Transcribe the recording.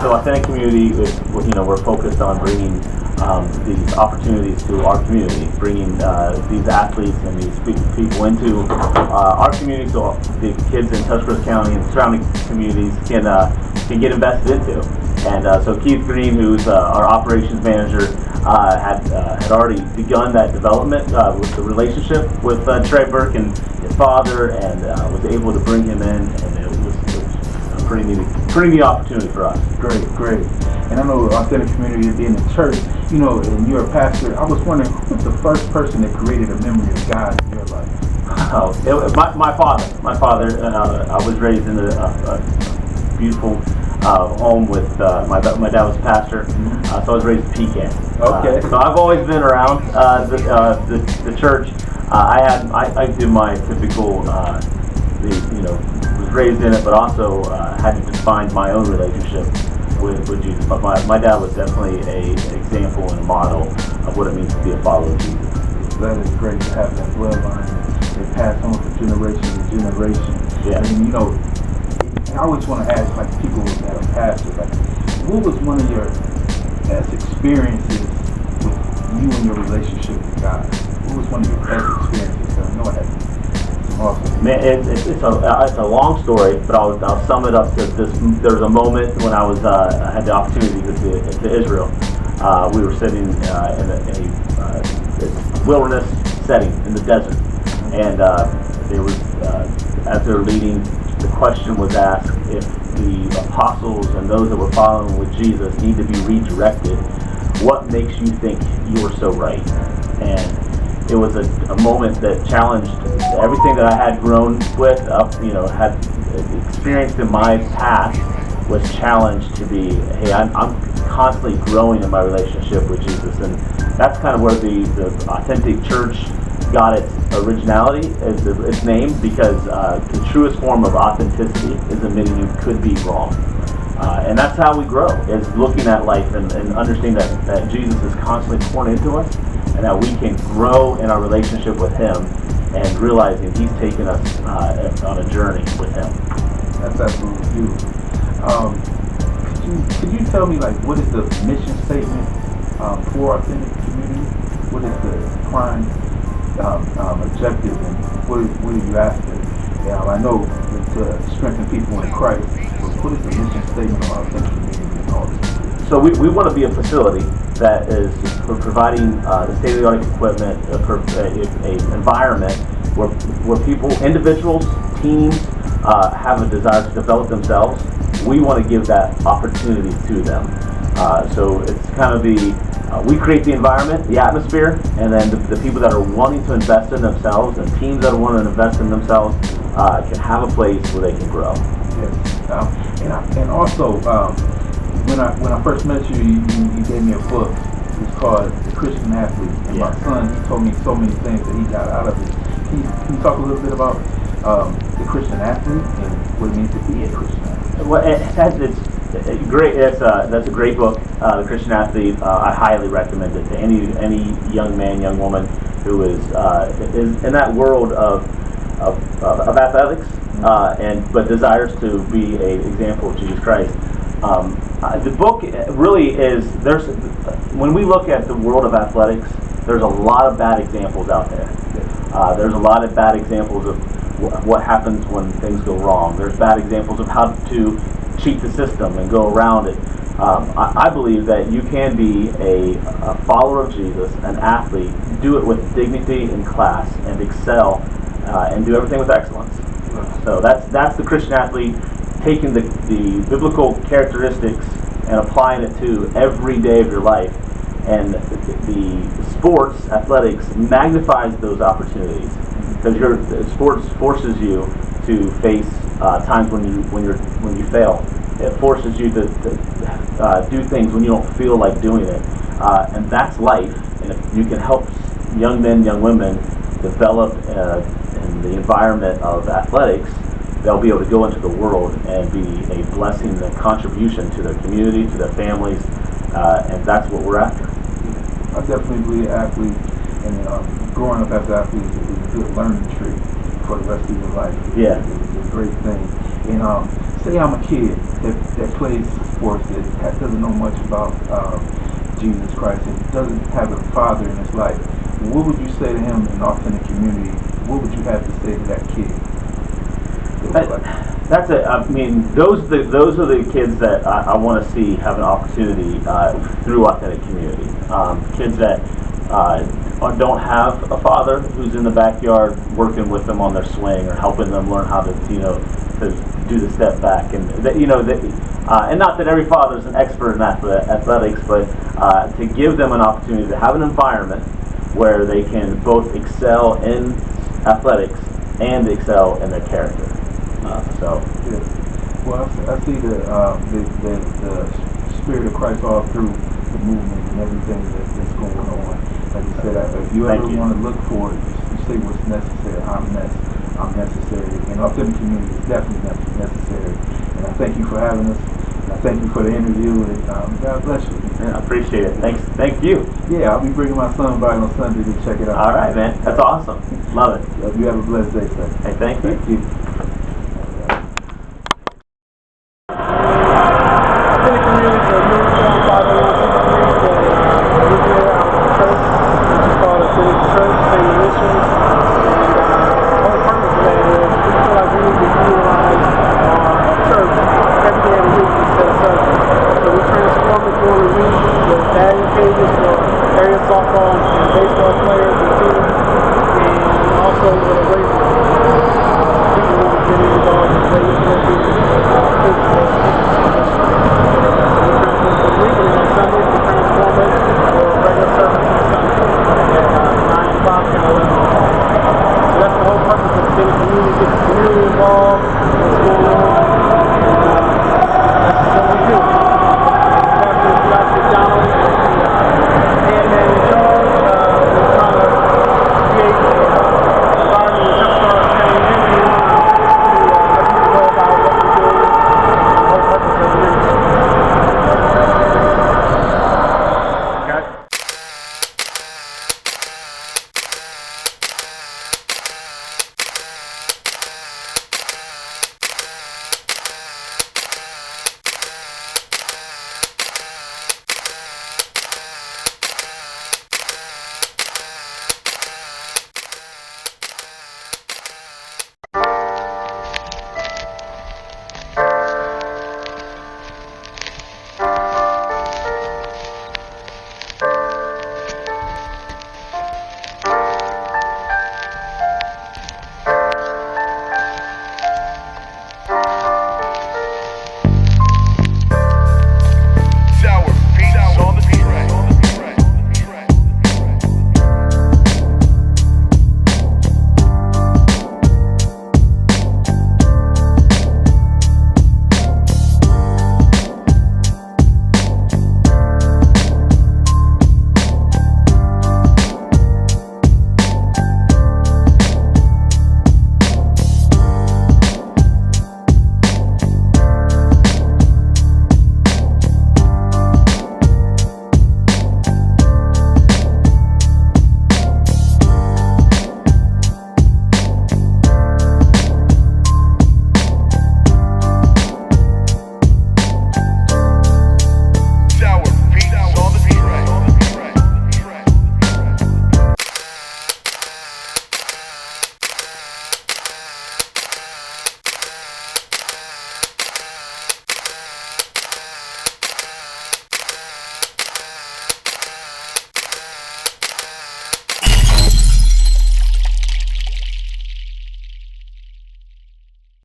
so Authentic Community is, we're focused on bringing these opportunities to our community, bringing these athletes and these people into our community, so the kids in Tuscarawas County and surrounding communities can get invested into. And so Keith Green, who's our operations manager, had already begun that development with the relationship with Trey Burke and his father, and was able to bring him in, and it was a pretty neat opportunity for us. Great. And I know Authentic Community being a church, and you're a pastor. I was wondering, who was the first person that created a memory of God in your life? My father. I was raised in a beautiful home with my dad was a pastor, so I was raised in Pecan. Okay. So I've always been around the church. I did my typical, was raised in it, but also had to define my own relationship with Jesus. But my dad was definitely an example and a model of what it means to be a follower of Jesus. That is great to have that bloodline that passed on from generation to generation. Yeah. And I always want to ask, people that are pastors, what was one of your best experiences with you and your relationship with God? What was one of your best experiences? I know I had some awesome. Man, it's a long story, but I'll sum it up to this. There was a moment when I had the opportunity to go to Israel. We were sitting in a wilderness setting in the desert, and there was as they were leading, the question was asked if the apostles and those that were following with Jesus need to be redirected. What makes you think you're so right? And it was a moment that challenged everything that I had grown with, had experienced in my past, was challenged to be, hey, I'm constantly growing in my relationship with Jesus. And that's kind of where the Authentic Church got its originality, its name, because the truest form of authenticity is admitting you could be wrong. And that's how we grow, is looking at life and understanding that Jesus is constantly pouring into us, and that we can grow in our relationship with Him, and realizing He's taken us on a journey with Him. That's absolutely beautiful. Could you tell me, what is the mission statement for Authentic Community? What is the prime objective, and what are you after? I know to strengthen people in Christ, but what is the mission statement of Authentic Community and all this? So we want to be a facility that is providing the state-of-the-art equipment, an environment where people, individuals, teams have a desire to develop themselves. We want to give that opportunity to them. So it's kind of we create the environment, the atmosphere, and then the people that are wanting to invest in themselves and teams that are wanting to invest in themselves can have a place where they can grow. Yes. And also, when I first met you, you gave me a book. It's called The Christian Athlete. And my son, he told me so many things that he got out of it. Can you talk a little bit about the Christian athlete and what it means to be a Christian athlete? Well, it's great. That's a great book, The Christian Athlete. I highly recommend it to any young man, young woman who is in that world of athletics, but desires to be an example of Jesus Christ. The book really is, when we look at the world of athletics, there's a lot of bad examples out there. There's a lot of bad examples of what happens when things go wrong. There's bad examples of how to cheat the system and go around it. I believe that you can be a follower of Jesus, an athlete, do it with dignity and class, and excel, and do everything with excellence. So that's the Christian athlete, taking the biblical characteristics and applying it to every day of your life. And the sports, athletics, magnifies those opportunities, because sports forces you to face times when you fail. It forces you to do things when you don't feel like doing it, and that's life. And if you can help young men, young women develop in the environment of athletics, they'll be able to go into the world and be a blessing and a contribution to their community, to their families, and that's what we're after. I definitely believe athletes, and growing up as an athlete is a good learning tree for the rest of your life. Yeah. It's a great thing. And say I'm a kid that plays sports, that doesn't know much about Jesus Christ, and doesn't have a father in his life, what would you say to him in Authentic Community? What would you have to say to that kid? That's it. I mean, those are the kids that I want to see have an opportunity through Authentic Community. Kids that don't have a father who's in the backyard working with them on their swing or helping them learn how to to do the step back, and and not that every father is an expert in athletics, but to give them an opportunity to have an environment where they can both excel in athletics and excel in their character. Yeah. Well, I see the Spirit of Christ all through the movement and everything that's going on. Like you said, if you ever want to look for it, you say what's necessary. I'm necessary. And Authentic Community is definitely necessary. And I thank you for having us. And I thank you for the interview. And God bless you. Yeah, I appreciate it. Thanks. Thank you. Yeah, I'll be bringing my son by on Sunday to check it out. All right, man. That's awesome. Love it. You have a blessed day, sir. Hey, thank you. Thank you. Authentic Community is a new form 501c3 that we do out of the church, which is called Authentic Church, St. Missions. And the whole purpose of that is we feel like we need to utilize our church every day of the week instead of Sunday. So we transform it during the week with batting cages for area softball and baseball players and teams, and also with a